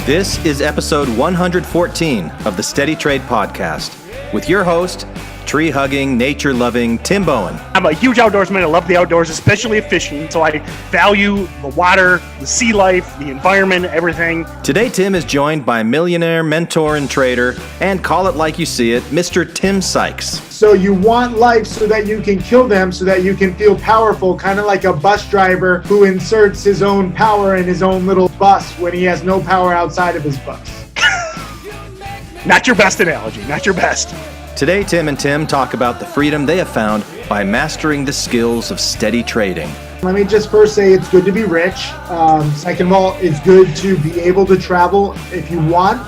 This is episode 114 of the Steady Trade podcast with your host, tree-hugging, nature-loving Tim Bohen. I'm a huge outdoorsman. I love the outdoors, especially fishing. So I value the water, the sea life, the environment, everything. Today, Tim is joined by millionaire, mentor, and trader, and call it like you see it, Mr. Tim Sykes. So you want life so that you can kill them, so that you can feel powerful, kind of like a bus driver who inserts his own power in his own little bus when he has no power outside of his bus. Not your best analogy, not your best. Today, Tim and Tim talk about the freedom they have found by mastering the skills of steady trading. Let me just first say it's good to be rich. Second of all, it's good to be able to travel if you want,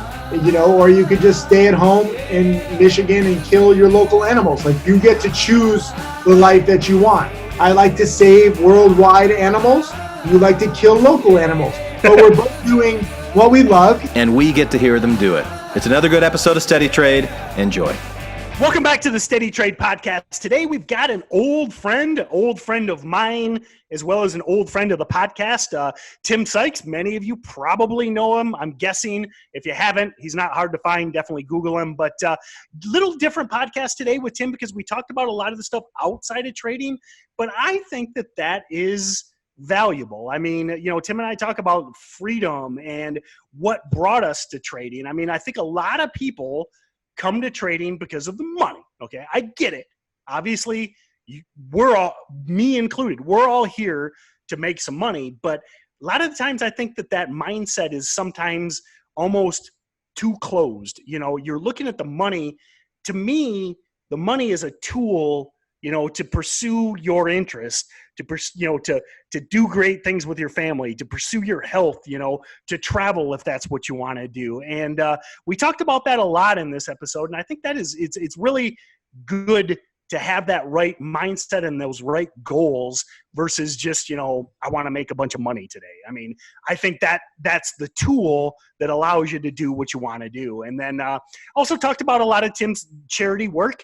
or you could just stay at home in Michigan and kill your local animals. Like, you get to choose the life that you want. I like to save worldwide animals. You like to kill local animals. But we're both doing what we love. And we get to hear them do it. It's another good episode of Steady Trade. Enjoy. Welcome back to the Steady Trade podcast. Today we've got an old friend of mine, as well as an old friend of the podcast, Tim Sykes. Many of you probably know him. I'm guessing if you haven't, he's not hard to find. Definitely Google him. But little different podcast today with Tim because we talked about a lot of the stuff outside of trading. But I think that is valuable. I mean, Tim and I talk about freedom and what brought us to trading. I mean, I think a lot of people come to trading because of the money. Okay, I get it. Obviously, we're all, me included, we're all here to make some money. But a lot of the times I think that mindset is sometimes almost too closed. You're looking at the money. To me, the money is a tool, to pursue your interest, to do great things with your family, to pursue your health, to travel if that's what you want to do. And we talked about that a lot in this episode. And I think that it's really good to have that right mindset and those right goals versus just, I want to make a bunch of money today. I mean, I think that's the tool that allows you to do what you want to do. And then also talked about a lot of Tim's charity work.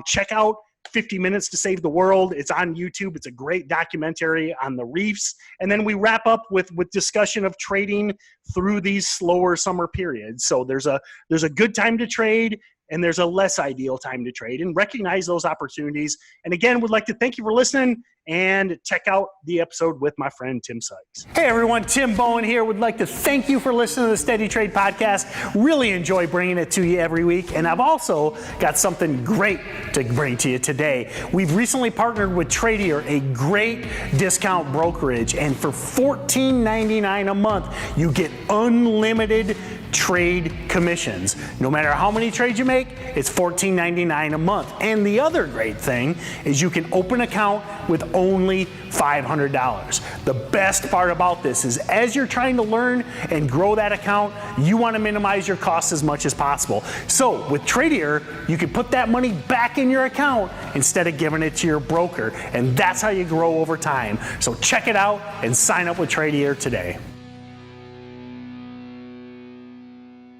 Check out 50 Minutes to Save the World. It's on YouTube. It's a great documentary on the reefs. And then we wrap up with discussion of trading through these slower summer periods. So there's a good time to trade and there's a less ideal time to trade, and recognize those opportunities. And again, would like to thank you for listening and check out the episode with my friend Tim Sykes. Hey everyone, Tim Bohen here. Would like to thank you for listening to the Steady Trade podcast. Really enjoy bringing it to you every week. And I've also got something great to bring to you today. We've recently partnered with Tradier, a great discount brokerage. And for $14.99 a month, you get unlimited trade commissions. No matter how many trades you make, it's $14.99 a month. And the other great thing is you can open an account with only $500. The best part about this is as you're trying to learn and grow that account, you want to minimize your costs as much as possible. So with Tradier, you can put that money back in your account instead of giving it to your broker. And that's how you grow over time. So check it out and sign up with Tradier today.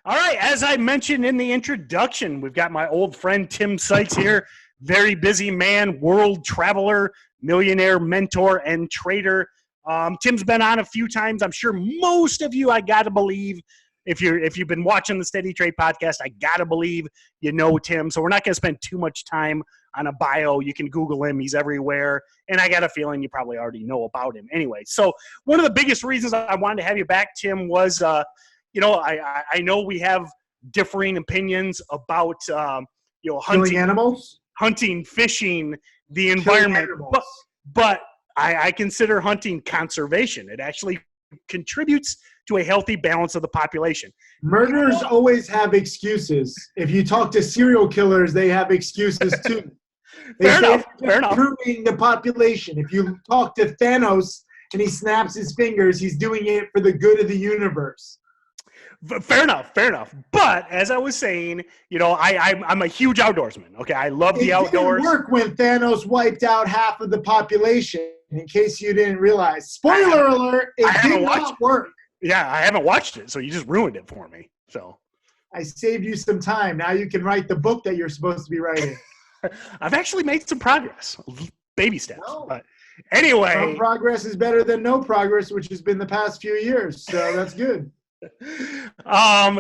All right, as I mentioned in the introduction, we've got my old friend Tim Sykes here. Very busy man, world traveler, millionaire, mentor, and trader. Tim's been on a few times. I'm sure most of you, I got to believe, if you've been watching the Steady Trade podcast, I got to believe you know Tim. So we're not going to spend too much time on a bio. You can Google him. He's everywhere. And I got a feeling you probably already know about him anyway. So one of the biggest reasons I wanted to have you back, Tim, was I know we have differing opinions about, hunting animals, hunting, fishing, the environment, but I consider hunting conservation. It actually contributes to a healthy balance of the population. Murderers always have excuses. If you talk to serial killers, they have excuses too. Fair enough. Improving the population. If you talk to Thanos and he snaps his fingers, he's doing it for the good of the universe. Fair enough. But as I was saying, I'm a huge outdoorsman. Okay, I love the outdoors. It didn't work when Thanos wiped out half of the population. In case you didn't realize, spoiler alert, it did not work. Yeah, I haven't watched it, so you just ruined it for me. So I saved you some time. Now you can write the book that you're supposed to be writing. I've actually made some progress, baby steps. No. But anyway, some progress is better than no progress, which has been the past few years. So that's good.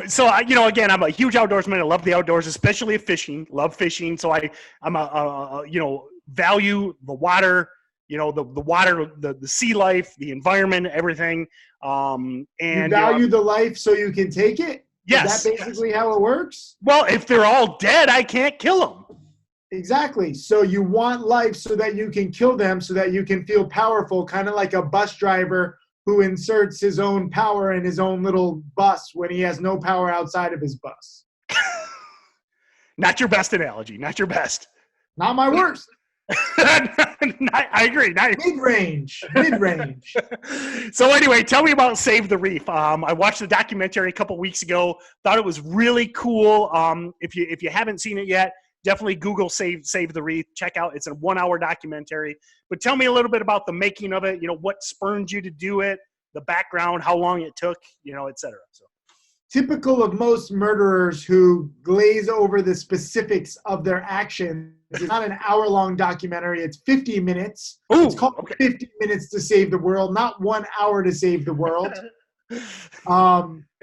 So again, I'm a huge outdoorsman. I love the outdoors, especially fishing. Love fishing. So I'm value the water, the water, the sea life, the environment, everything. And you value the life so you can take it? Yes. Is that basically how it works? Well, if they're all dead, I can't kill them. Exactly. So you want life so that you can kill them, so that you can feel powerful, kind of like a bus driver who inserts his own power in his own little bus when he has no power outside of his bus. Not your best analogy. Not your best. Not my worst. I agree. Mid-range. So anyway, tell me about Save the Reef. I watched the documentary a couple weeks ago. Thought it was really cool. If you haven't seen it yet, definitely Google Save the Reef. Check out. It's a 1-hour documentary. But tell me a little bit about the making of it. What spurred you to do it, the background, how long it took, et cetera. So. Typical of most murderers who glaze over the specifics of their actions. It's not an hour-long documentary. It's 50 minutes. Ooh, it's called 50 Minutes to Save the World, not 1 hour to save the world. Is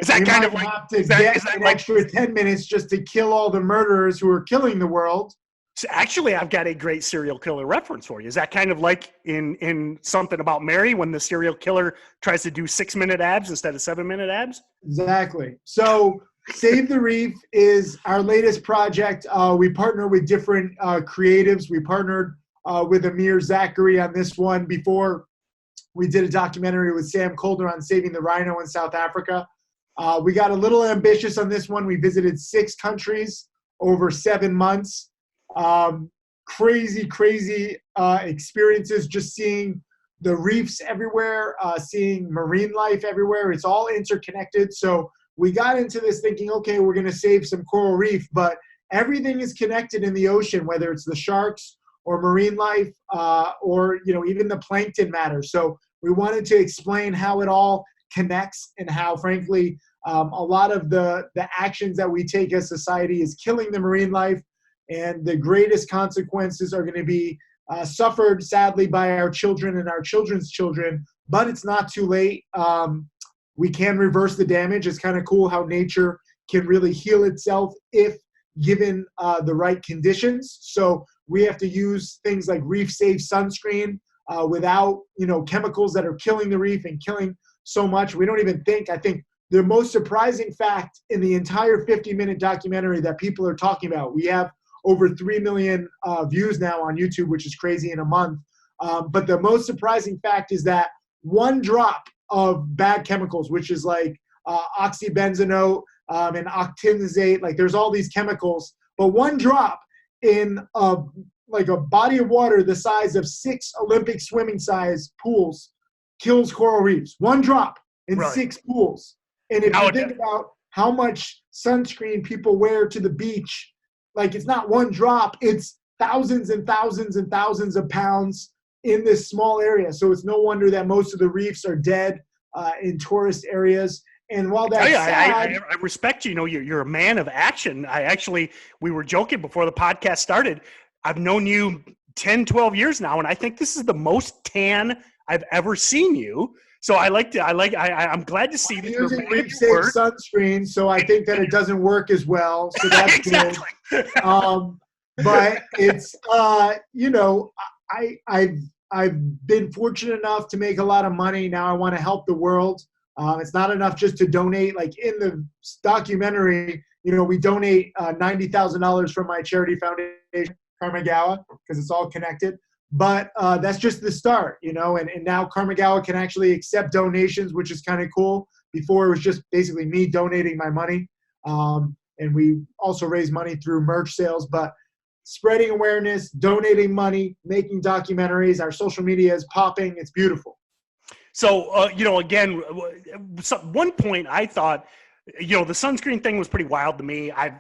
that kind of like have to get an extra 10 minutes just to kill all the murderers who are killing the world? So actually, I've got a great serial killer reference for you. Is that kind of like in Something About Mary when the serial killer tries to do 6-minute abs instead of 7-minute abs? Exactly. So Save the Reef is our latest project. We partner with different creatives. We partnered with Amir Zachary on this one before. We did a documentary with Sam Calder on saving the rhino in South Africa. We got a little ambitious on this one. We visited 6 countries over 7 months. Crazy experiences, just seeing the reefs everywhere, seeing marine life everywhere. It's all interconnected. So we got into this thinking, okay, we're going to save some coral reef, but everything is connected in the ocean, whether it's the sharks or marine life, or even the plankton matter. So we wanted to explain how it all connects and how, frankly, a lot of the actions that we take as society is killing the marine life. And the greatest consequences are going to be suffered, sadly, by our children and our children's children. But it's not too late. We can reverse the damage. It's kind of cool how nature can really heal itself if given the right conditions. So we have to use things like reef-safe sunscreen without chemicals that are killing the reef and killing so much. We don't even think. I think the most surprising fact in the entire 50-minute documentary that people are talking about, we have over 3 million views now on YouTube, which is crazy in a month. But the most surprising fact is that 1 drop of bad chemicals, which is like oxybenzone and octinizate, like there's all these chemicals, but 1 drop in a body of water the size of 6 Olympic swimming size pools kills coral reefs. 1 drop in 6 pools. And if you think about how much sunscreen people wear to the beach, like it's not 1 drop, it's thousands and thousands and thousands of pounds in this small area. So it's no wonder that most of the reefs are dead in tourist areas. And while that's sad, I respect you. You're a man of action. We were joking before the podcast started. I've known you 10, 12 years now, and I think this is the most tan I've ever seen you. So I'm glad to see that you're using reef-safe sunscreen, so I think that it doesn't work as well. So that's exactly. Good. But it's I've been fortunate enough to make a lot of money. Now I want to help the world. It's not enough just to donate. Like in the documentary, we donate $90,000 from my charity foundation, Karmagawa, because it's all connected. But that's just the start, and now Karmagawa can actually accept donations, which is kind of cool. Before it was just basically me donating my money. And we also raise money through merch sales, but spreading awareness, donating money, making documentaries, our social media is popping. It's beautiful. So, again, one point I thought, the sunscreen thing was pretty wild to me. I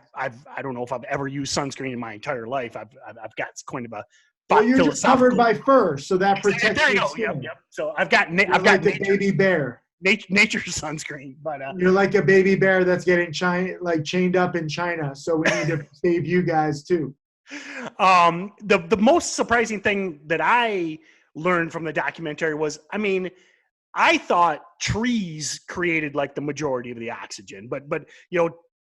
don't know if I've ever used sunscreen in my entire life. I've got kind of a Well, you're just covered by fur, so that protects your skin. Yep. So I've got a baby bear. Nature sunscreen, but you're like a baby bear that's getting chained up in China. So we need to save you guys too. The most surprising thing that I learned from the documentary was, I thought trees created like the majority of the oxygen, but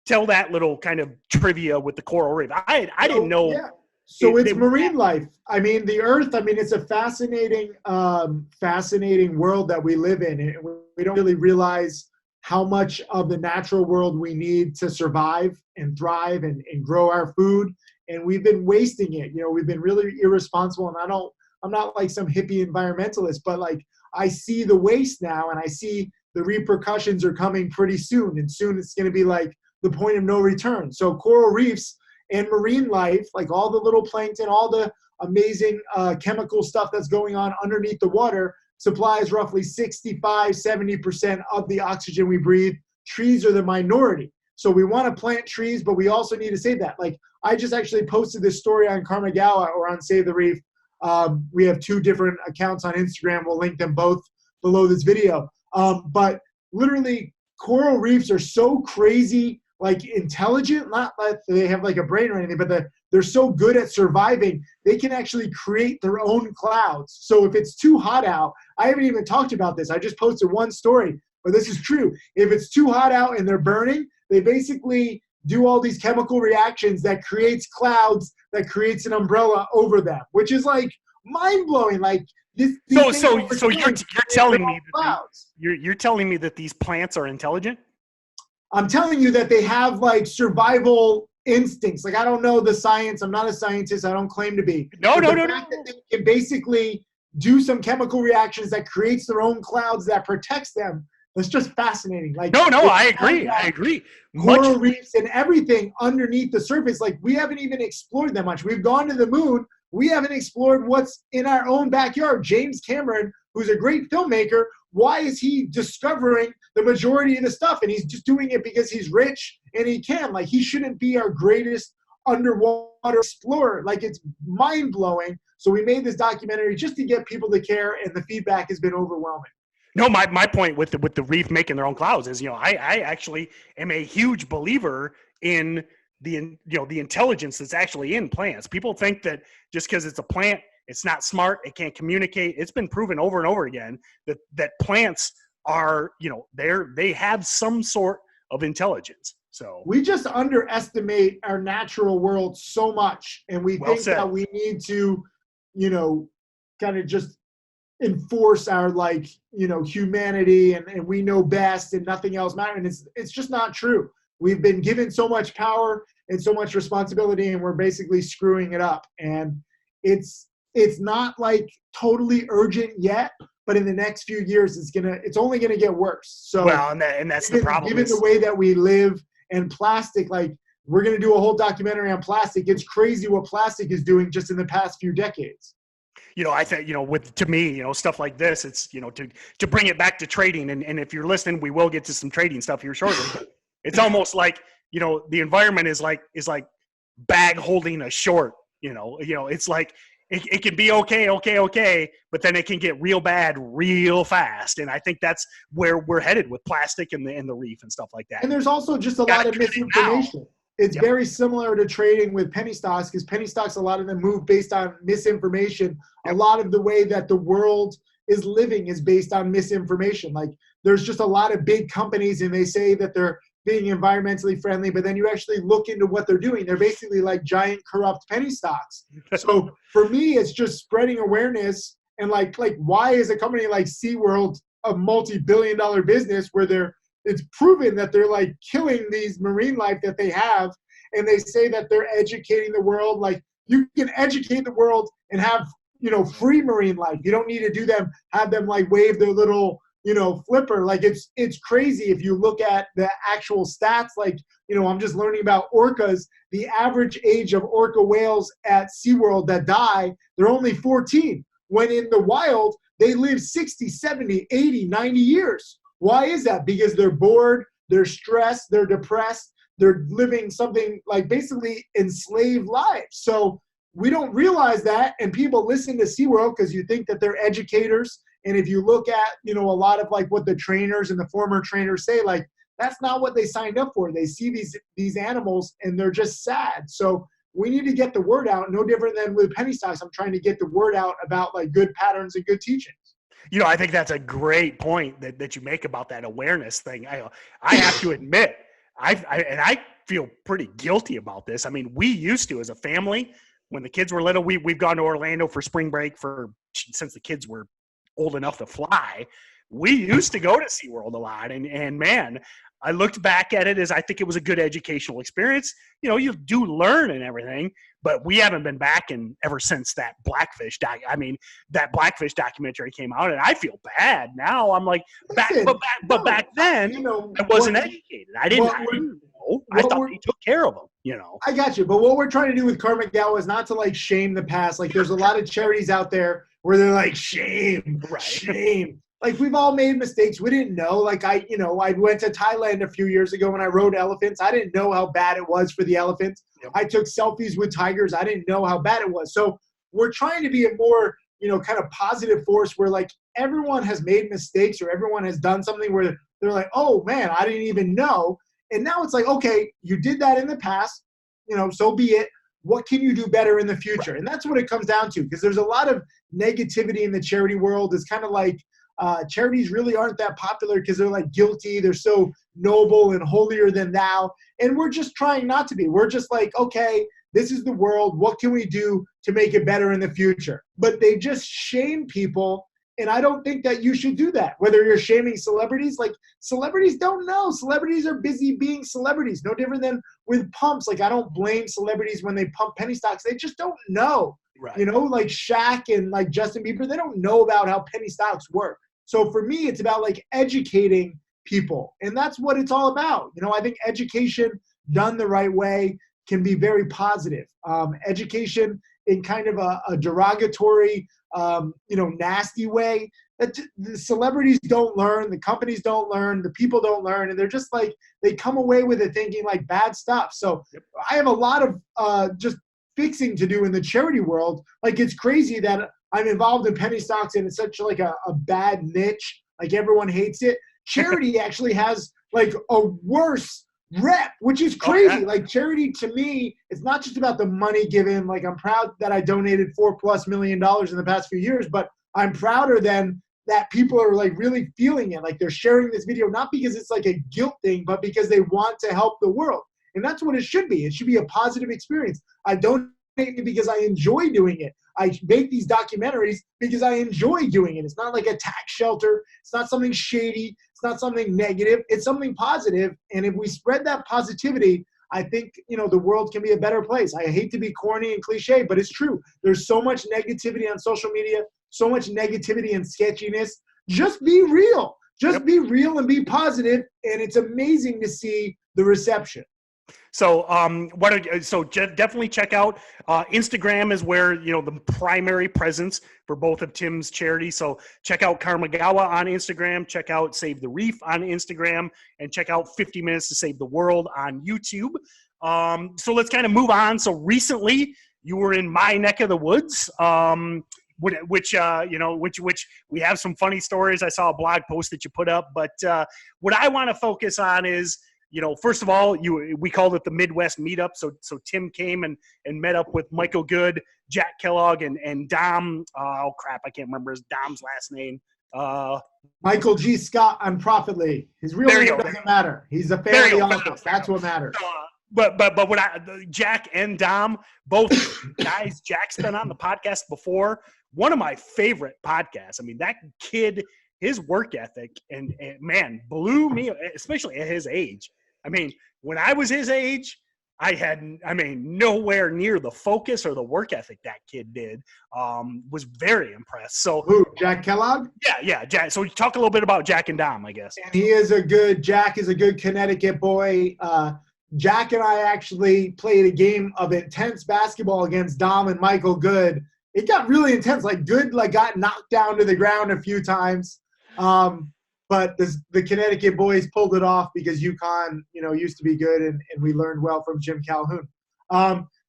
tell that little kind of trivia with the coral reef. I didn't know. Yeah. So it's marine life. I mean, the earth, it's a fascinating, fascinating world that we live in. And we don't really realize how much of the natural world we need to survive and thrive and grow our food. And we've been wasting it. We've been really irresponsible. And I'm not like some hippie environmentalist, but like I see the waste now and I see the repercussions are coming pretty soon. And soon it's going to be like the point of no return. So coral reefs and marine life, like all the little plankton, all the amazing chemical stuff that's going on underneath the water, supplies roughly 65-70% of the oxygen we breathe. Trees are the minority. So we want to plant trees, but we also need to save that. Like I just actually posted this story on Karmagawa or on Save the Reef. We have 2 different accounts on Instagram. We'll link them both below this video. But literally coral reefs are so crazy, like intelligent, not that they have like a brain or anything, but they're so good at surviving, they can actually create their own clouds. So if it's too hot out, I haven't even talked about this. I just posted one story, but this is true. If it's too hot out and they're burning, they basically do all these chemical reactions that creates clouds, that creates an umbrella over them, which is like mind-blowing. Like this. So you're telling me you're telling me that these plants are intelligent? I'm telling you that they have like survival instincts. Like I don't know the science. I'm not a scientist. I don't claim to be. No. That they can basically do some chemical reactions that creates their own clouds that protects them. It's just fascinating. Like no, I agree. Coral reefs and everything underneath the surface. Like we haven't even explored that much. We've gone to the moon. We haven't explored what's in our own backyard. James Cameron, who's a great filmmaker, why is he discovering the majority of the stuff? And he's just doing it because he's rich and he can. Like he shouldn't be our greatest underwater explorer. Like it's mind blowing. So we made this documentary just to get people to care, and the feedback has been overwhelming. No, my point with the reef making their own clouds is, I actually am a huge believer in the intelligence that's actually in plants. People think that just because it's a plant, it's not smart, it can't communicate. It's been proven over and over again that plants are, they have some sort of intelligence. So we just underestimate our natural world so much, and we think that we need to, kind of just enforce our humanity and we know best and nothing else matters. And it's just not true. We've been given so much power and so much responsibility, and we're basically screwing it up. And it's not like totally urgent yet, but in the next few years it's only gonna get worse. So and that's the problem. Given the way that we live, and plastic, like we're gonna do a whole documentary on plastic. It's crazy what plastic is doing just in the past few decades. I think, to me, stuff like this, it's, to bring it back to trading. And if you're listening, we will get to some trading stuff here shortly. But it's almost like, the environment is like bag holding a short, it's like, it can be okay, but then it can get real bad real fast. And I think that's where we're headed with plastic and the reef and stuff like that. And there's also just a lot of misinformation. It's very similar to trading with penny stocks, because penny stocks, a lot of them move based on misinformation. A lot of the way that the world is living is based on misinformation. Like there's just a lot of big companies and they say that they're being environmentally friendly, but then you actually look into what they're doing. They're basically like giant corrupt penny stocks. So for me, it's just spreading awareness. And like why is a company like SeaWorld a multi-billion-dollar business where it's proven that they're like killing these marine life that they have, and they say that they're educating the world. Like you can educate the world and have, free marine life. You don't need to have them like wave their little, flipper. Like it's crazy if you look at the actual stats. Like, I'm just learning about orcas. The average age of orca whales at SeaWorld that die, they're only 14. When in the wild, they live 60, 70, 80, 90 years. Why is that? Because they're bored, they're stressed, they're depressed, they're living something like basically enslaved lives. So we don't realize that, and people listen to SeaWorld because you think that they're educators. And if you look at, a lot of like what the trainers and the former trainers say, like that's not what they signed up for. They see these animals and they're just sad. So we need to get the word out. No different than with penny stocks. I'm trying to get the word out about like good patterns and good teachings. I think that's a great point that you make about that awareness thing. I have to admit, I feel pretty guilty about this. I mean, we used to, as a family, when the kids were little, we've gone to Orlando for spring break since the kids were old enough to fly. We used to go to SeaWorld a lot, and man, I looked back at it as I think it was a good educational experience. You do learn and everything, but we haven't been back ever since that Blackfish that Blackfish documentary came out, and I feel bad now. I'm like, back then, I wasn't educated. I didn't know. I thought they took care of them. I got you, but what we're trying to do with Karmagawa is not to like shame the past. Like, there's a lot of charities out there where they're like, shame. Like, we've all made mistakes. We didn't know. Like, I went to Thailand a few years ago when I rode elephants. I didn't know how bad it was for the elephants. Yep. I took selfies with tigers. I didn't know how bad it was. So we're trying to be a more, kind of positive force where, like, everyone has made mistakes or everyone has done something where they're like, oh, man, I didn't even know. And now it's like, okay, you did that in the past, so be it. What can you do better in the future? Right. And that's what it comes down to, because there's a lot of negativity in the charity world. It's kind of like, charities really aren't that popular because they're like guilty. They're so noble and holier than thou. And we're just trying not to be. We're just like, okay, this is the world. What can we do to make it better in the future? But they just shame people. And I don't think that you should do that. Whether you're shaming celebrities, like, celebrities don't know. Celebrities are busy being celebrities. No different than with pumps. Like, I don't blame celebrities when they pump penny stocks. They just don't know. Right. Like Shaq and like Justin Bieber, they don't know about how penny stocks work. So for me, it's about like educating people. And that's what it's all about. I think education done the right way can be very positive. Education in kind of a derogatory, nasty way, that the celebrities don't learn, the companies don't learn, the people don't learn, and they're just like, they come away with it thinking like bad stuff. So I have a lot of just fixing to do in the charity world. Like, it's crazy that I'm involved in penny stocks and it's such like a bad niche. Like, everyone hates it. Charity actually has like a worse rep, which is crazy. Like, charity to me, it's not just about the money given. Like, I'm proud that I donated $4+ million in the past few years, but I'm prouder than that people are like really feeling it. Like, they're sharing this video, not because it's like a guilt thing, but because they want to help the world. And that's what it should be. It should be a positive experience. I donate because I enjoy doing it. I make these documentaries because I enjoy doing it. It's not like a tax shelter. It's not something shady. It's not something negative. It's something positive. And if we spread that positivity, I think, the world can be a better place. I hate to be corny and cliche, but it's true. There's so much negativity on social media, so much negativity and sketchiness. Just be real. Just be real and be positive. And it's amazing to see the reception. So, definitely check out Instagram is where, the primary presence for both of Tim's charities. So check out Karmagawa on Instagram, check out Save the Reef on Instagram, and check out 50 Minutes to Save the World on YouTube. So let's kind of move on. So recently you were in my neck of the woods, which we have some funny stories. I saw a blog post that you put up, but what I want to focus on is, first of all, we called it the Midwest Meetup. So Tim came and met up with Michael Good, Jack Kellogg, and Dom. Oh crap, I can't remember Dom's last name. Michael G. Scott on Profit League. His real name doesn't matter. He's a family office. That's what matters. But Jack and Dom, both guys, Jack's been on the podcast before. One of my favorite podcasts. I mean, that kid, his work ethic and man, blew me, especially at his age. I mean, when I was his age, nowhere near the focus or the work ethic that kid did. Was very impressed. So who, Jack Kellogg? Yeah, Jack. So talk a little bit about Jack and Dom, I guess. And Jack is a good Connecticut boy. Jack and I actually played a game of intense basketball against Dom and Michael Good. It got really intense. Like, Good got knocked down to the ground a few times. But the Connecticut boys pulled it off because UConn, used to be good, and we learned well from Jim Calhoun.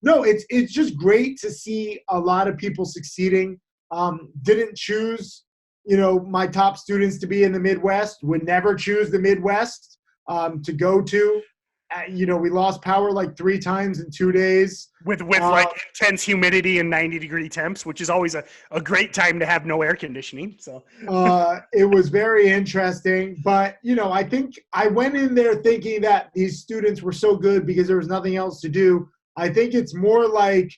No, it's just great to see a lot of people succeeding. Didn't choose, my top students to be in the Midwest. Would never choose the Midwest to go to. We lost power like 3 times in 2 days. With like intense humidity and 90-degree temps, which is always a great time to have no air conditioning. So it was very interesting. But, I think I went in there thinking that these students were so good because there was nothing else to do. I think it's more like,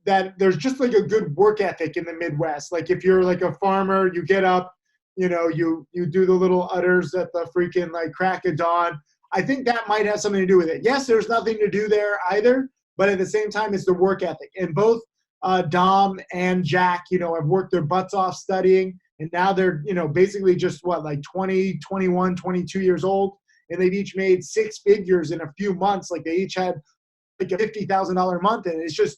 that there's just like a good work ethic in the Midwest. Like if you're like a farmer, you get up, you do the little udders at the freaking like crack of dawn. I think that might have something to do with it. Yes, there's nothing to do there either, but at the same time, it's the work ethic. And both Dom and Jack, have worked their butts off studying, and now they're, basically just like 20, 21, 22 years old, and they've each made 6 figures in a few months. Like they each had like a $50,000 month, and it's just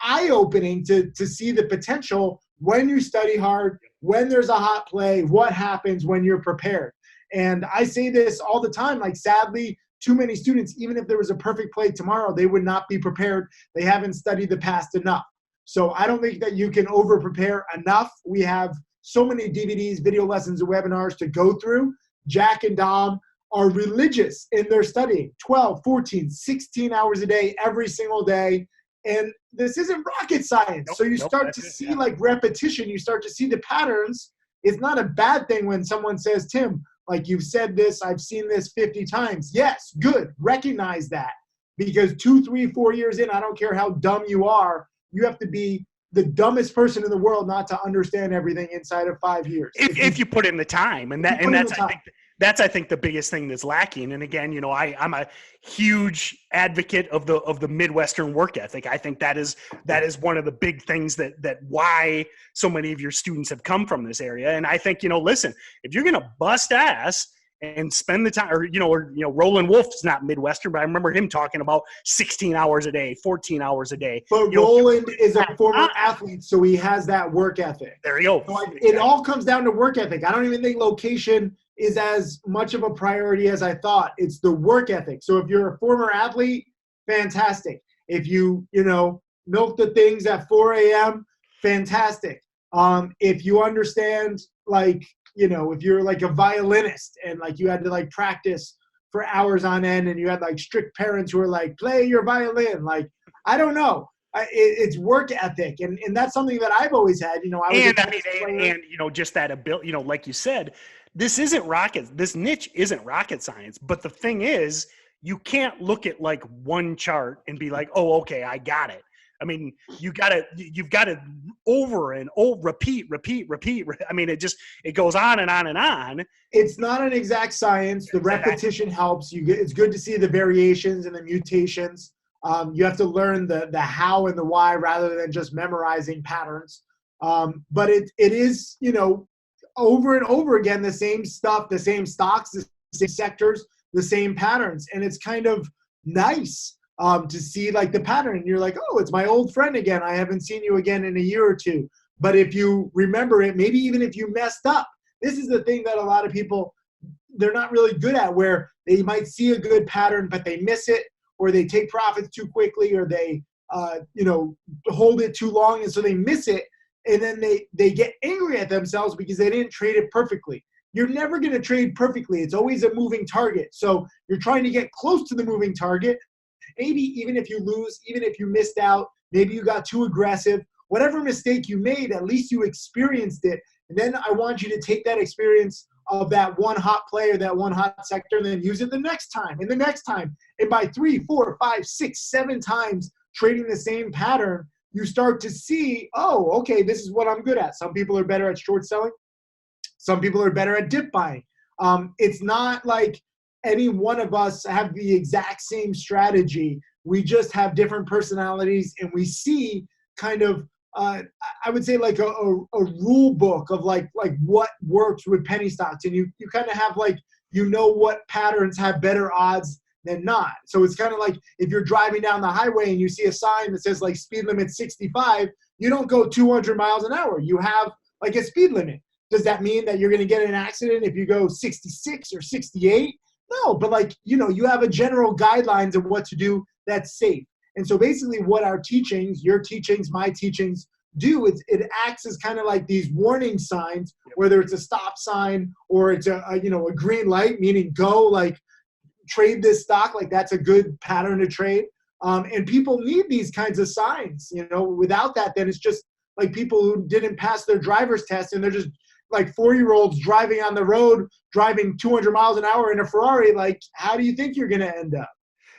eye-opening to see the potential when you study hard, when there's a hot play, what happens when you're prepared. And I say this all the time, like sadly, too many students, even if there was a perfect play tomorrow, they would not be prepared. They haven't studied the past enough. So I don't think that you can over-prepare enough. We have so many DVDs, video lessons, and webinars to go through. Jack and Dom are religious in their studying, 12, 14, 16 hours a day, every single day. And this isn't rocket science. So you start to see like repetition. You start to see the patterns. It's not a bad thing when someone says, Tim, like you've said this, I've seen this 50 times. Yes, good. Recognize that. Because 2, 3, 4 years in, I don't care how dumb you are, you have to be the dumbest person in the world not to understand everything inside of 5 years. If you put in the time, that's I think the biggest thing that's lacking. And again, I'm a huge advocate of the Midwestern work ethic. I think that is one of the big things that why so many of your students have come from this area. And I think, listen, if you're going to bust ass and spend the time, or Roland Wolf's not Midwestern, but I remember him talking about 16 hours a day, 14 hours a day. But Roland is a former athlete, so he has that work ethic. There you go. So it all comes down to work ethic. I don't even think location is as much of a priority as I thought. It's the work ethic. So if you're a former athlete, fantastic. If you milk the things at 4 a.m., fantastic. If you understand, like, if you're like a violinist and like you had to like practice for hours on end and you had like strict parents who are like, play your violin. Like, I don't know. It's work ethic. And that's something that I've always had, just that ability, like you said, this niche isn't rocket science, but the thing is, you can't look at like one chart and be like, oh, okay, I got it. I mean, you've got to over and over, repeat. I mean, it goes on and on and on. It's not an exact science. The repetition helps. It's good to see the variations and the mutations. You have to learn the how and the why rather than just memorizing patterns. But it is, over and over again, the same stuff, the same stocks, the same sectors, the same patterns. And it's kind of nice to see like the pattern. And you're like, oh, it's my old friend again. I haven't seen you again in a year or two. But if you remember it, maybe even if you messed up, this is the thing that a lot of people, they're not really good at, where they might see a good pattern, but they miss it, or they take profits too quickly, or they, hold it too long. And so they miss it. And then they get angry at themselves because they didn't trade it perfectly. You're never going to trade perfectly. It's always a moving target. So you're trying to get close to the moving target. Maybe even if you lose, even if you missed out, maybe you got too aggressive, whatever mistake you made, at least you experienced it. And then I want you to take that experience of that one hot play or that one hot sector and then use it the next time and the next time. And by 3, 4, 5, 6, 7 times trading the same pattern, you start to see, oh, okay, this is what I'm good at. Some people are better at short selling. Some people are better at dip buying. It's not like any one of us have the exact same strategy. We just have different personalities, and we see kind of, I would say like a rule book of like what works with penny stocks. And you kind of have like, what patterns have better odds than not. So it's kind of like if you're driving down the highway and you see a sign that says like speed limit 65, you don't go 200 miles an hour. You have like a speed limit. Does that mean that you're going to get in an accident if you go 66 or 68? No, but like, you have a general guidelines of what to do that's safe. And so basically what our teachings, your teachings, my teachings do, it acts as kind of like these warning signs, whether it's a stop sign or it's a green light, meaning go, like, trade this stock. Like that's a good pattern to trade. And people need these kinds of signs, without that, then it's just like people who didn't pass their driver's test and they're just like 4-year-olds driving on the road, driving 200 miles an hour in a Ferrari. Like, how do you think you're going to end up?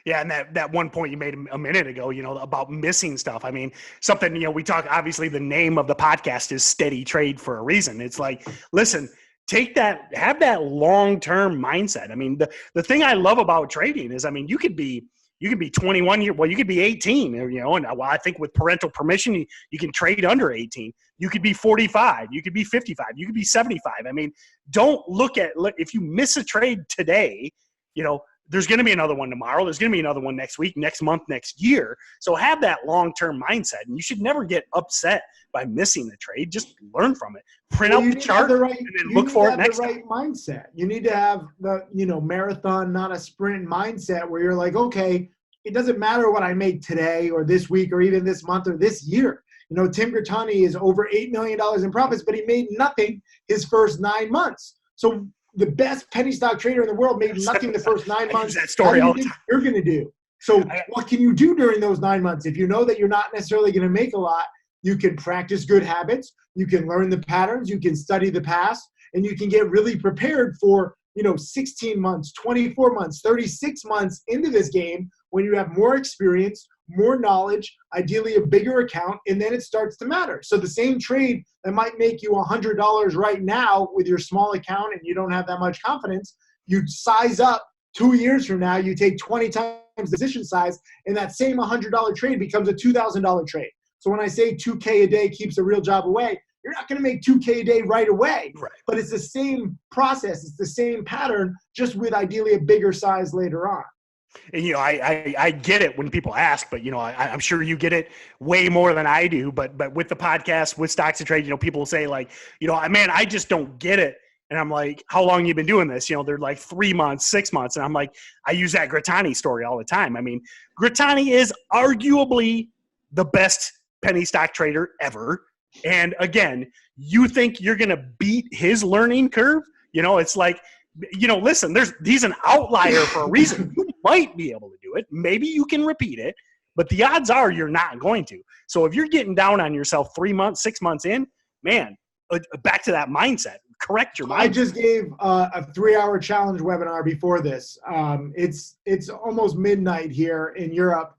Yeah, and that one point you made a minute ago, about missing stuff. I mean, something, we talk, obviously the name of the podcast is Steady Trade for a reason. It's like, listen, have that long-term mindset. I mean, the thing I love about trading is, I mean, you could be 21 years, well, you could be 18, and I think with parental permission, you can trade under 18. You could be 45, you could be 55, you could be 75. I mean, don't look if you miss a trade today, there's going to be another one tomorrow. There's going to be another one next week, next month, next year. So have that long-term mindset, and you should never get upset by missing a trade. Just learn from it. Print out the chart and then look for it next time. You need to have the right mindset. You need to have the, marathon, not a sprint mindset where you're like, okay, it doesn't matter what I make today or this week or even this month or this year. Tim Grittani is over $8 million in profits, but he made nothing his first 9 months. So the best penny stock trader in the world made nothing the first 9 months. That story all the time. You're going to do. So what can you do during those 9 months? If you know that you're not necessarily going to make a lot, you can practice good habits. You can learn the patterns. You can study the past, and you can get really prepared for, 16 months, 24 months, 36 months into this game when you have more experience, more knowledge, ideally a bigger account, and then it starts to matter. So the same trade that might make you $100 right now with your small account and you don't have that much confidence, you size up 2 years from now, you take 20 times the position size, and that same $100 trade becomes a $2,000 trade. So when I say 2K a day keeps a real job away, you're not going to make 2K a day right away, right? But it's the same process. It's the same pattern, just with ideally a bigger size later on. And, I get it when people ask, but, I'm sure you get it way more than I do. But with the podcast, with StocksToTrade, people will say like, man, I just don't get it. And I'm like, how long you been doing this? They're like 3 months, 6 months. And I'm like, I use that Grittani story all the time. I mean, Grittani is arguably the best penny stock trader ever. And again, you think you're going to beat his learning curve? It's like, listen, he's an outlier for a reason. You might be able to do it. Maybe you can repeat it, but the odds are you're not going to. So if you're getting down on yourself 3 months, 6 months in, man, back to that mindset. Correct your mindset. I just gave a 3-hour challenge webinar before this. It's almost midnight here in Europe.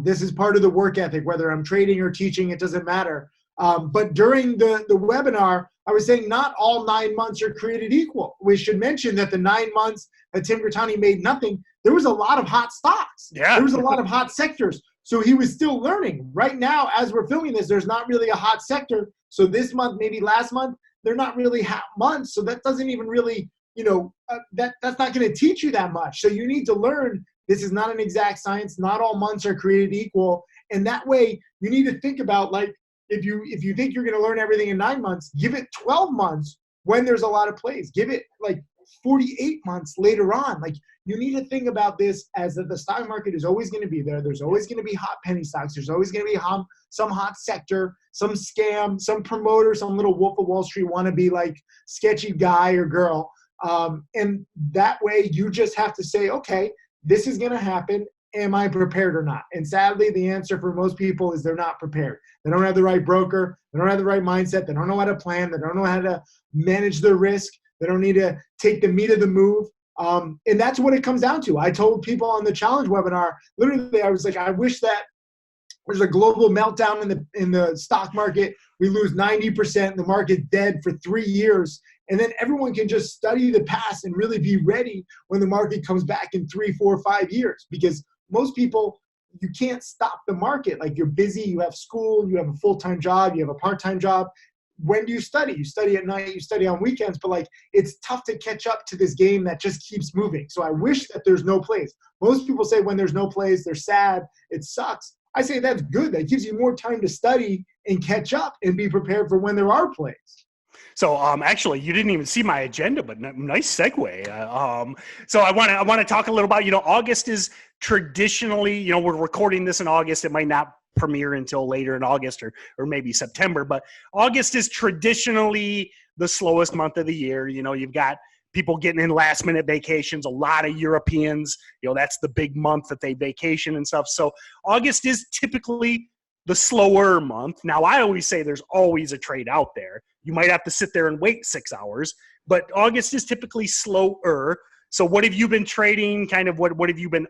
This is part of the work ethic, whether I'm trading or teaching, it doesn't matter. But during the webinar, I was saying not all 9 months are created equal. We should mention that the 9 months that Tim Grittani made nothing, there was a lot of hot stocks. Yeah. There was a lot of hot sectors. So he was still learning. Right now, as we're filming this, there's not really a hot sector. So this month, maybe last month, they're not really hot months. So that doesn't even really, that's not going to teach you that much. So you need to learn this is not an exact science. Not all months are created equal. And that way, you need to think about, like, if you think you're going to learn everything in 9 months, give it 12 months when there's a lot of plays. Give it like 48 months later on. Like, you need to think about this as that the stock market is always going to be there. There's always going to be hot penny stocks. There's always going to be some hot sector, some scam, some promoter, some little Wolf of Wall Street wannabe like sketchy guy or girl. And that way you just have to say, okay, this is going to happen. Am I prepared or not? And sadly, the answer for most people is they're not prepared. They don't have the right broker. They don't have the right mindset. They don't know how to plan. They don't know how to manage their risk. They don't need to take the meat of the move. And that's what it comes down to. I told people on the challenge webinar, literally, I was like, I wish that there's a global meltdown in the stock market. We lose 90%. The market dead for 3 years. And then everyone can just study the past and really be ready when the market comes back in 3, 4, 5 years. Because most people, you can't stop the market. Like, you're busy, you have school, you have a full-time job, you have a part-time job. When do you study? You study at night, you study on weekends, but like, it's tough to catch up to this game that just keeps moving. So I wish that there's no plays. Most people say when there's no plays, they're sad, it sucks. I say that's good. That gives you more time to study and catch up and be prepared for when there are plays. So actually, you didn't even see my agenda, but nice segue. So I want to talk a little about, August is traditionally, we're recording this in August. It might not premiere until later in August or maybe September, but August is traditionally the slowest month of the year. You've got people getting in last minute vacations, a lot of Europeans, that's the big month that they vacation and stuff. So August is typically the slower month. Now, I always say there's always a trade out there. You might have to sit there and wait 6 hours, but August is typically slower. So what have you been trading? Kind of what have you been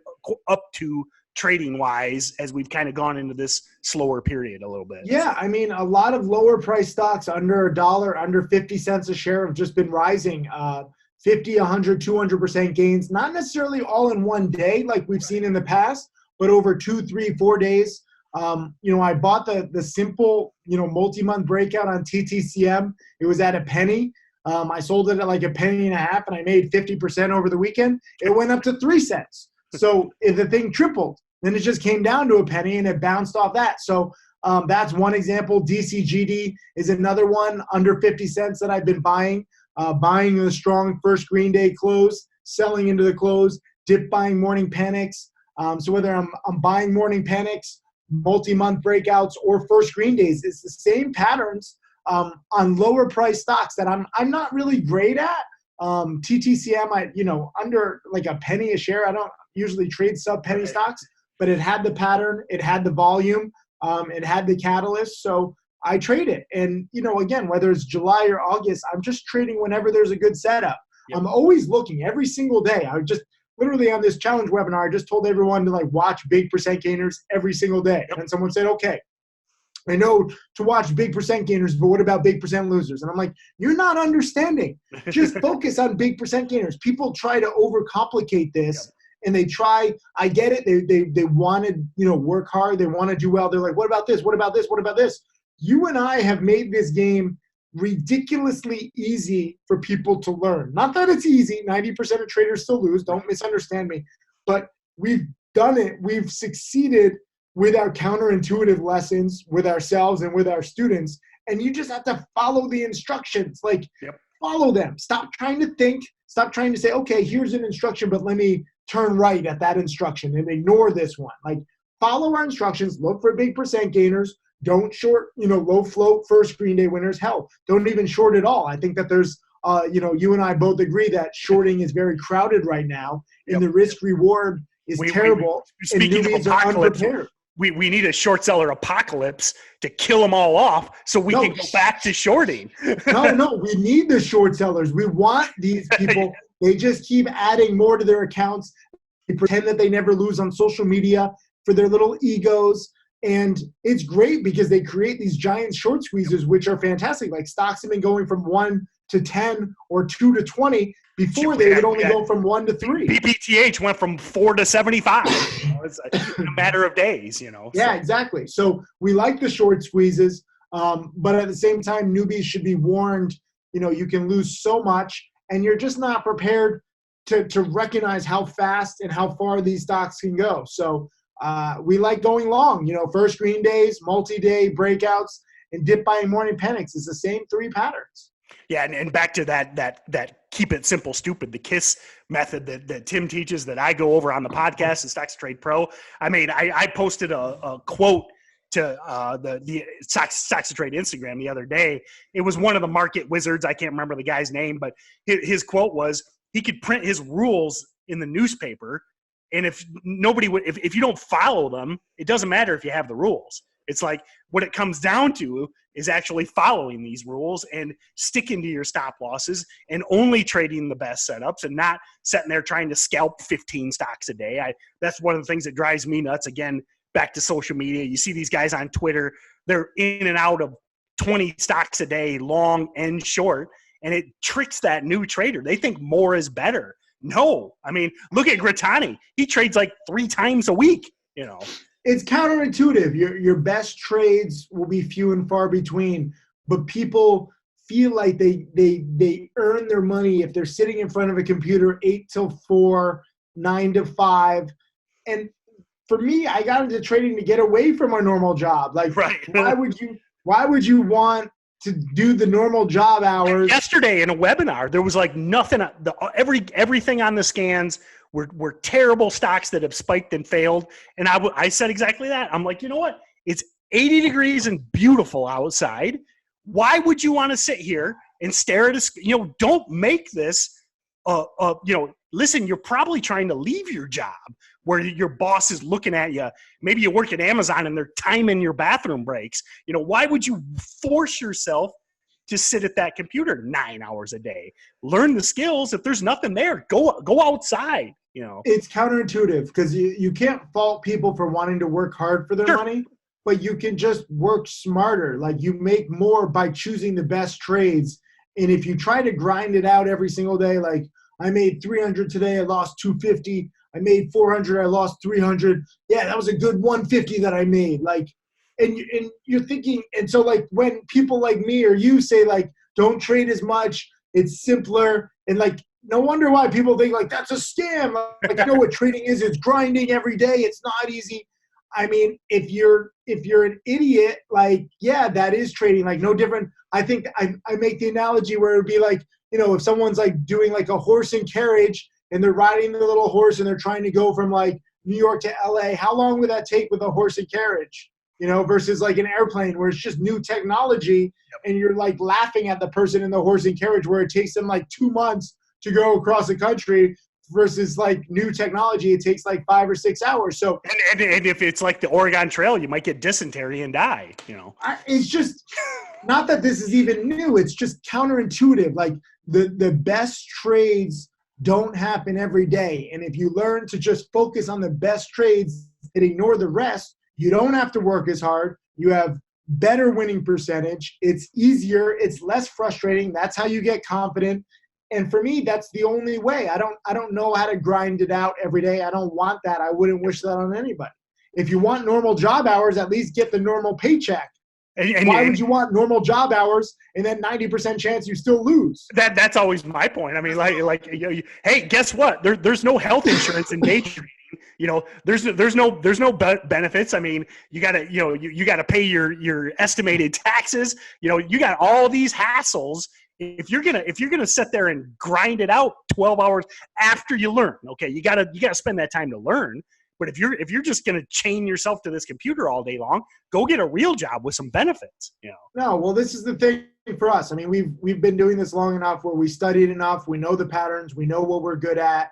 up to trading wise as we've kind of gone into this slower period a little bit? Yeah, I mean, a lot of lower price stocks under $1, under 50 cents a share have just been rising. 50, 100, 200% gains, not necessarily all in one day like we've seen in the past, but over 2, 3, 4 days. I bought the simple, multi-month breakout on TTCM. It was at a penny. I sold it at like a penny and a half, and I made 50% over the weekend. It went up to 3 cents. So if the thing tripled, then it just came down to a penny and it bounced off that. So that's one example. DCGD is another one under 50 cents that I've been buying. Buying the strong first green day close, selling into the close, dip buying morning panics. So whether I'm buying morning panics, multi-month breakouts, or first green days, it's the same patterns on lower price stocks that I'm not really great at. TTCM, under like a penny a share. I don't usually trade sub-penny stocks, but it had the pattern, it had the volume, it had the catalyst. So I trade it. And, again, whether it's July or August, I'm just trading whenever there's a good setup. Yep. I'm always looking every single day. I just literally on this challenge webinar, I just told everyone to watch big percent gainers every single day. Yep. And someone said, okay, I know to watch big percent gainers, but what about big percent losers? And I'm like, you're not understanding. Just focus on big percent gainers. People try to overcomplicate this. Yep. And they try, I get it. They want to, work hard. They want to do well. They're like, what about this? What about this? What about this? You and I have made this game ridiculously easy for people to learn. Not that it's easy. 90% of traders still lose. Don't misunderstand me. But we've done it. We've succeeded with our counterintuitive lessons with ourselves and with our students. And you just have to follow the instructions. Follow them. Stop trying to think. Stop trying to say, okay, here's an instruction, but let me turn right at that instruction and ignore this one. Follow our instructions. Look for big percent gainers. Don't short, low float first green day winners. Hell, don't even short at all. I think that there's, you and I both agree that shorting is very crowded right now, and the risk reward is terrible. And newbies are unprepared. We need a short seller apocalypse to kill them all off so we can go back to shorting. No, we need the short sellers. We want these people. They just keep adding more to their accounts. They pretend that they never lose on social media for their little egos. And it's great because they create these giant short squeezes, which are fantastic. Like stocks have been going from 1 to 10 or 2 to 20. Before they would only go from 1 to 3. BPTH went from 4 to 75. It's a matter of days, Yeah, exactly. So we like the short squeezes, but at the same time, newbies should be warned. You can lose so much, and you're just not prepared to recognize how fast and how far these stocks can go. So we like going long. First green days, multi-day breakouts, and dip buying morning panics is the same 3 patterns. Yeah, and back to that keep it simple, stupid, the KISS method that Tim teaches that I go over on the podcast, the StocksToTrade Pro. I mean, I posted a quote to the StocksToTrade Instagram the other day. It was one of the market wizards. I can't remember the guy's name, but his quote was he could print his rules in the newspaper, and if you don't follow them, it doesn't matter if you have the rules. It's like what it comes down to is actually following these rules and sticking to your stop losses and only trading the best setups and not sitting there trying to scalp 15 stocks a day. That's one of the things that drives me nuts. Again, back to social media. You see these guys on Twitter, they're in and out of 20 stocks a day, long and short, and it tricks that new trader. They think more is better. No. I mean, look at Grittani. He trades like 3 times a week, It's counterintuitive. Your best trades will be few and far between, but people feel like they earn their money if they're sitting in front of a computer 8 till 4, 9 to 5. And for me, I got into trading to get away from a normal job. Right. why would you want to do the normal job hours? Yesterday in a webinar, there was like nothing. Everything on the scans were terrible stocks that have spiked and failed. And I said exactly that. I'm like, you know what? It's 80 degrees and beautiful outside. Why would you want to sit here and stare at don't make this listen, you're probably trying to leave your job where your boss is looking at you. Maybe you work at Amazon and they're timing your bathroom breaks. Why would you force yourself to sit at that computer 9 hours a day? Learn the skills. If there's nothing there, go outside. It's counterintuitive because you can't fault people for wanting to work hard for their money, but you can just work smarter. Like, you make more by choosing the best trades. And if you try to grind it out every single day, like, I made 300 today, I lost 250. I made 400, I lost 300. Yeah, that was a good 150 that I made. Like, and you're thinking, and so like when people like me or you say like, don't trade as much, it's simpler, and like, no wonder why people think like that's a scam. Like, you know what trading is? It's grinding every day. It's not easy. I mean, if you're an idiot, like, yeah, that is trading. Like, no different. I think I make the analogy where it would be like, if someone's like doing like a horse and carriage and they're riding the little horse and they're trying to go from like New York to LA, how long would that take with a horse and carriage? Versus like an airplane where it's just new technology and you're like laughing at the person in the horse and carriage where it takes them like 2 months to go across the country versus like new technology. It takes like 5 or 6 hours. So, and if it's like the Oregon Trail, you might get dysentery and die, It's just not that this is even new. It's just counterintuitive. Like the best trades don't happen every day. And if you learn to just focus on the best trades and ignore the rest, you don't have to work as hard. You have better winning percentage. It's easier. It's less frustrating. That's how you get confident. And for me, that's the only way. I don't know how to grind it out every day. I don't want that. I wouldn't wish that on anybody. If you want normal job hours, at least get the normal paycheck. And why would you want normal job hours and then 90% chance you still lose? That's always my point. I mean, hey, guess what? There's no health insurance in day trading. There's no benefits. I mean, you gotta pay your estimated taxes. You got all these hassles. If you're gonna sit there and grind it out 12 hours after you learn, okay, you gotta spend that time to learn. But if you're just gonna chain yourself to this computer all day long, go get a real job with some benefits. No, well, this is the thing for us. I mean, we've been doing this long enough where we studied enough. We know the patterns. We know what we're good at.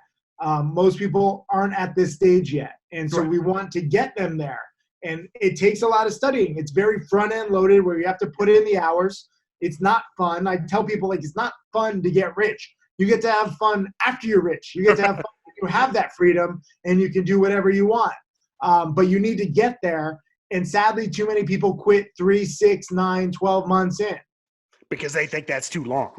Most people aren't at this stage yet, and so we want to get them there. And it takes a lot of studying. It's very front end loaded where you have to put in the hours. It's not fun. I tell people, like, it's not fun to get rich. You get to have fun after you're rich. You get to have fun when you have that freedom and you can do whatever you want. But you need to get there. And sadly, too many people quit 3, 6, 9, 12 months in. Because they think that's too long,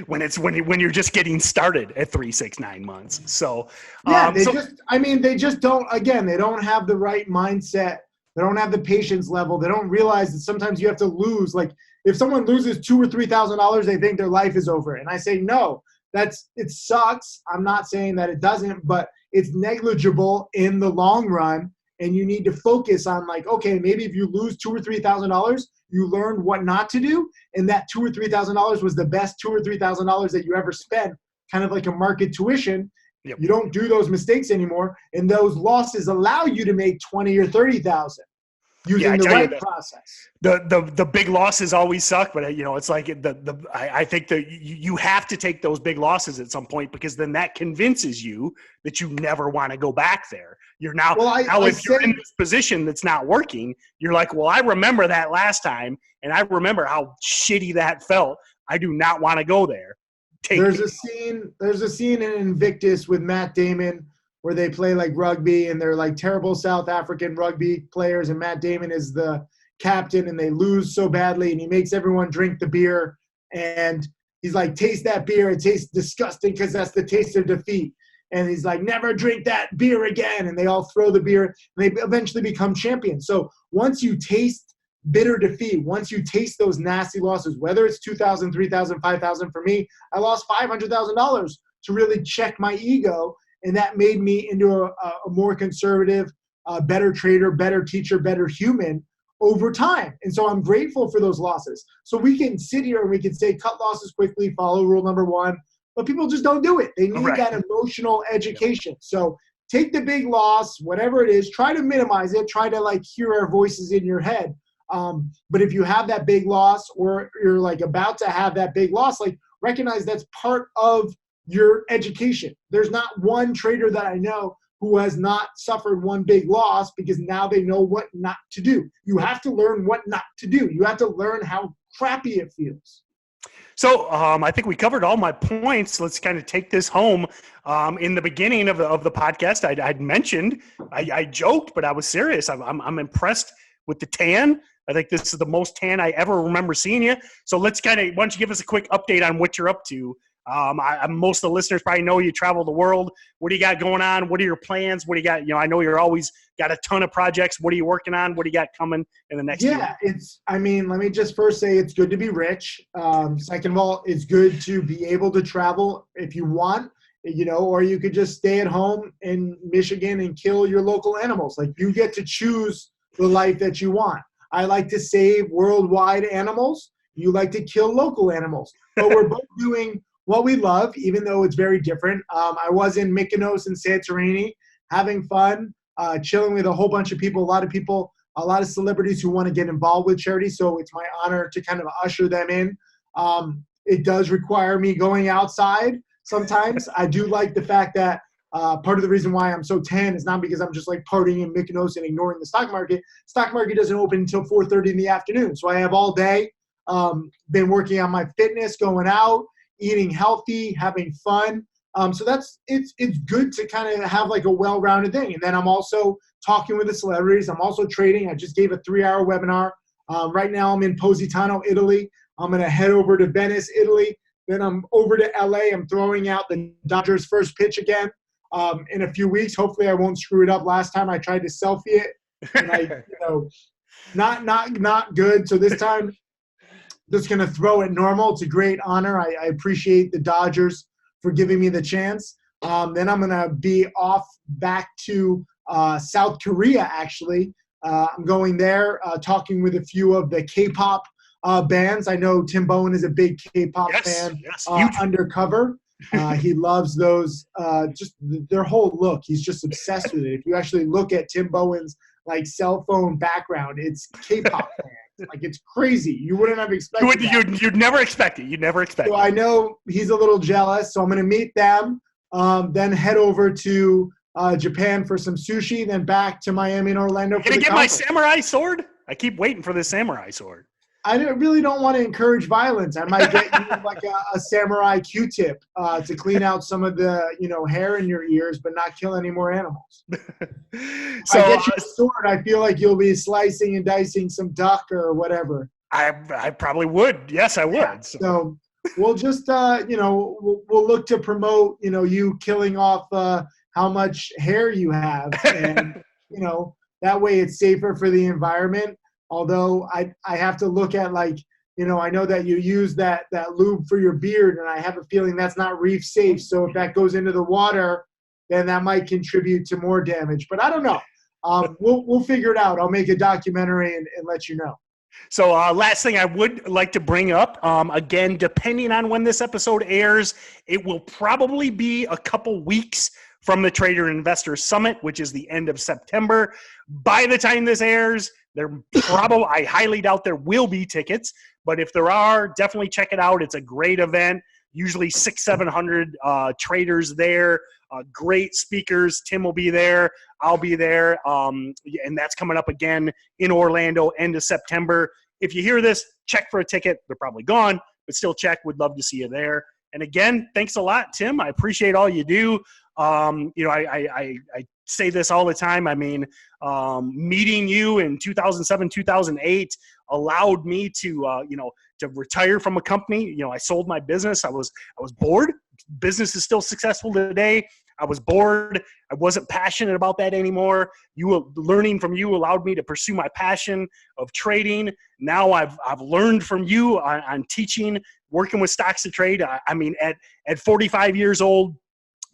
when you're just getting started at 3, 6, 9 months. So yeah, they just don't. Again, they don't have the right mindset. They don't have the patience level. They don't realize that sometimes you have to lose. Like, if someone loses $2,000 or $3,000, they think their life is over. And I say, no, it sucks. I'm not saying that it doesn't, but it's negligible in the long run. And you need to focus on, like, okay, maybe if you lose $2,000 or $3,000, you learned what not to do. And that $2,000 or $3,000 was the best $2,000 or $3,000 that you ever spent, kind of like a market tuition. Yep. You don't do those mistakes anymore, and those losses allow you to make $20,000 or $30,000 using the right process. The big losses always suck, but it's like I think that you have to take those big losses at some point, because then that convinces you that you never want to go back there. You're now, if you're in this position that's not working, you're like, well, I remember that last time, and I remember how shitty that felt. I do not want to go there. There's a scene in Invictus with Matt Damon where they play like rugby, and they're like terrible South African rugby players, and Matt Damon is the captain, and they lose so badly, and he makes everyone drink the beer, and he's like, taste that beer, it tastes disgusting because that's the taste of defeat. And he's like, never drink that beer again, and they all throw the beer, and they eventually become champions. So once you taste bitter defeat, once you taste those nasty losses, whether it's $2,000, $3,000, $5,000, for me, I lost $500,000 to really check my ego, and that made me into a more conservative, better trader, better teacher, better human over time. And so I'm grateful for those losses. So we can sit here and we can say, cut losses quickly, follow rule number 1, but people just don't do it. They need that emotional education. So take the big loss, whatever it is, try to minimize it, try to like hear our voices in your head. But if you have that big loss, or you're like about to have that big loss, like recognize that's part of your education. There's not one trader that I know who has not suffered one big loss because now they know what not to do. You have to learn what not to do. You have to learn how crappy it feels. So I think we covered all my points. Let's kind of take this home. In the beginning of the podcast, I'd mentioned, I joked, but I was serious. I'm impressed with the tan. I think this is the most tan I ever remember seeing you. So let's why don't you give us a quick update on what you're up to? Most of the listeners probably know you travel the world. What do you got going on? What are your plans? What do you got? I know you're always got a ton of projects. What are you working on? What do you got coming in the next year? Let me just first say it's good to be rich. Second of all, it's good to be able to travel if you want, or you could just stay at home in Michigan and kill your local animals. Like, you get to choose the life that you want. I like to save worldwide animals. You like to kill local animals. But we're both doing what we love, even though it's very different. I was in Mykonos and Santorini, having fun, chilling with a whole bunch of people, a lot of celebrities who want to get involved with charity. So it's my honor to kind of usher them in. It does require me going outside sometimes. I do like the fact that part of the reason why I'm so tan is not because I'm just like partying in Mykonos and ignoring the stock market. Stock market doesn't open until 4:30 in the afternoon. So I have all day been working on my fitness, going out, eating healthy, having fun. So it's good to kind of have like a well-rounded thing. And then I'm also talking with the celebrities. I'm also trading. I just gave a 3-hour webinar. Right now I'm in Positano, Italy. I'm going to head over to Venice, Italy. Then I'm over to LA. I'm throwing out the Dodgers' first pitch again in a few weeks. Hopefully I won't screw it up. Last time I tried to selfie it, and not good. So this time, just going to throw it normal. It's a great honor. I appreciate the Dodgers for giving me the chance. Then I'm going to be off back to South Korea, actually. I'm going there, talking with a few of the K-pop bands. I know Tim Bohen is a big K-pop fan. Yes, undercover. He loves those, just their whole look. He's just obsessed with it. If you actually look at Tim Bowen's cell phone background, it's K-pop fans. It's crazy. You wouldn't have expected You'd never expect it. You'd never expect it. So I know he's a little jealous, so I'm going to meet them, then head over to Japan for some sushi, then back to Miami and Orlando for the conference. conference. My samurai sword? I keep waiting for the samurai sword. I really don't want to encourage violence. I might get you a samurai Q-tip to clean out some of the hair in your ears, but not kill any more animals. So I get you a sword. I feel like you'll be slicing and dicing some duck or whatever. I probably would. Yes, I would. Yeah, so we'll just we'll look to promote you killing off how much hair you have, and that way it's safer for the environment. Although I have to look at I know that you use that lube for your beard, and I have a feeling that's not reef safe. So if that goes into the water, then that might contribute to more damage. But I don't know. We'll figure it out. I'll make a documentary and let you know. So last thing I would like to bring up, again, depending on when this episode airs, it will probably be a couple weeks from the Trader Investor Summit, which is the end of September. By the time this airs, I highly doubt there will be tickets, but if there are, definitely check it out. It's a great event. Usually 600-700 traders there, great speakers. Tim will be there. I'll be there. And that's coming up again in Orlando, end of September. If you hear this, check for a ticket. They're probably gone, but still check. We'd love to see you there. And again, thanks a lot, Tim. I appreciate all you do. I say this all the time. I mean, meeting you in 2007, 2008 allowed me to retire from a company. I sold my business. I was bored. Business is still successful today. I was bored. I wasn't passionate about that anymore. Learning from you allowed me to pursue my passion of trading. Now I've learned from you on teaching, working with StocksToTrade. I mean, at 45 years old,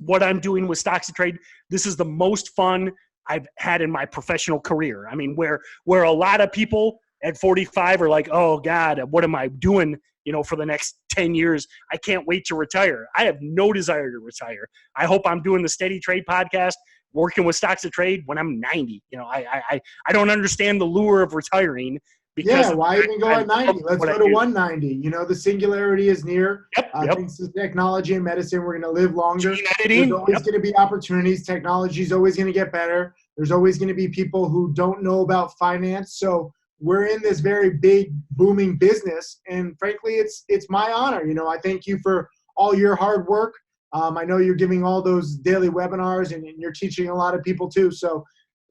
what I'm doing with StocksToTrade, this is the most fun I've had in my professional career. I mean, where a lot of people at 45 are like, oh God, what am I doing, for the next 10 years? I can't wait to retire. I have no desire to retire. I hope I'm doing the Steady Trade podcast, working with StocksToTrade when I'm 90. I don't understand the lure of retiring Yeah, why even go at 90? Let's go to 190. You know, the singularity is near. Yep. Thanks to technology and medicine, we're going to live longer. Gene editing. There's always going to be opportunities. Technology is always going to get better. There's always going to be people who don't know about finance. So we're in this very big, booming business. And frankly, it's my honor. You know, I thank you for all your hard work. I know you're giving all those daily webinars and you're teaching a lot of people too. So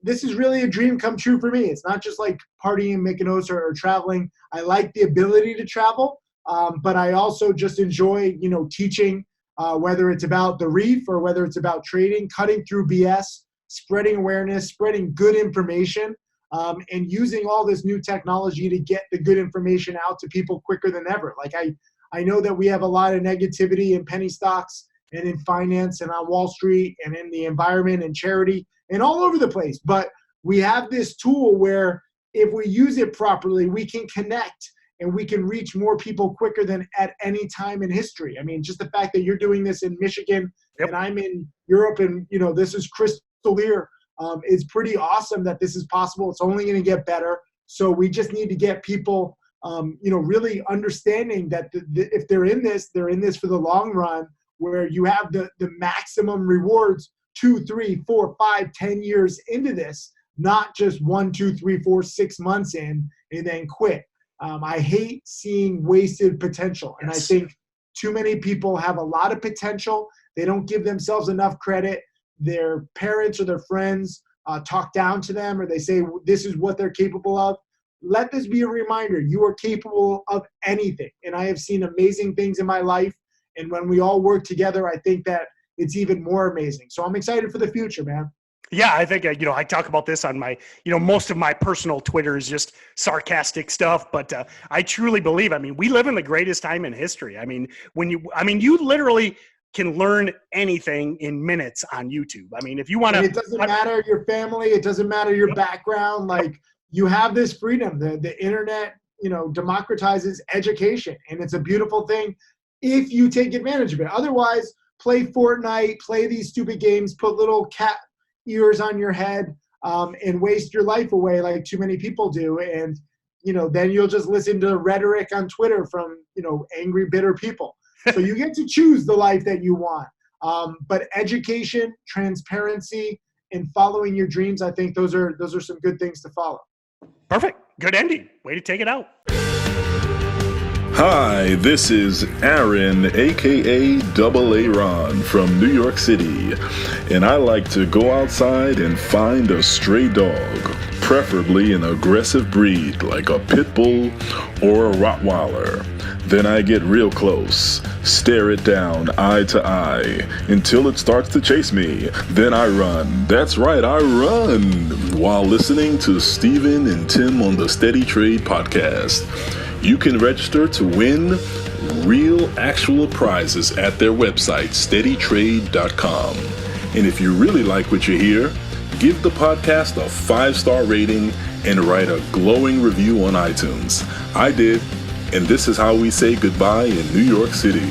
this is really a dream come true for me. It's not just like partying in Mykonos or traveling. I like the ability to travel, but I also just enjoy, you know, teaching, whether it's about the reef or whether it's about trading, cutting through BS, spreading awareness, spreading good information, and using all this new technology to get the good information out to people quicker than ever. Like I know that we have a lot of negativity in penny stocks and in finance and on Wall Street and in the environment and charity and all over the place. But we have this tool where if we use it properly, we can connect and we can reach more people quicker than at any time in history. I mean, just the fact that you're doing this in Michigan and I'm in Europe and, you know, this is crystal clear. It's pretty awesome that this is possible. It's only going to get better. So we just need to get people, you know, really understanding that if they're in this for the long run, where you have the maximum rewards 2, 3, 4, 5, 10 years into this, not just 1, 2, 3, 4, 6 months in and then quit. I hate seeing wasted potential. And I think too many people have a lot of potential. They don't give themselves enough credit. Their parents or their friends talk down to them, or they say this is what they're capable of. Let this be a reminder. You are capable of anything. And I have seen amazing things in my life. And when we all work together, I think that it's even more amazing. So I'm excited for the future, man. Yeah, I think, you know, I talk about this on my, you know, most of my personal Twitter is just sarcastic stuff, but I truly believe, I mean, we live in the greatest time in history. I mean, you literally can learn anything in minutes on YouTube. I mean, if you want to, it doesn't matter your family. It doesn't matter your background. Like you have this freedom. The internet, you know, democratizes education, and it's a beautiful thing if you take advantage of it. Otherwise, play Fortnite, play these stupid games, put little cat ears on your head, and waste your life away like too many people do. And, you know, then you'll just listen to rhetoric on Twitter from, you know, angry, bitter people. So you get to choose the life that you want. But education, transparency, and following your dreams, I think those are some good things to follow. Perfect. Good ending. Way to take it out. Hi, this is Aaron, aka Double A Ron from New York City, and I like to go outside and find a stray dog, preferably an aggressive breed like a pit bull or a Rottweiler. Then I get real close, stare it down eye to eye until it starts to chase me. Then I run. That's right, I run while listening to Steven and Tim on the Steady Trade podcast. You can register to win real actual prizes at their website, SteadyTrade.com. And if you really like what you hear, give the podcast a 5-star rating and write a glowing review on iTunes. I did, and this is how we say goodbye in New York City.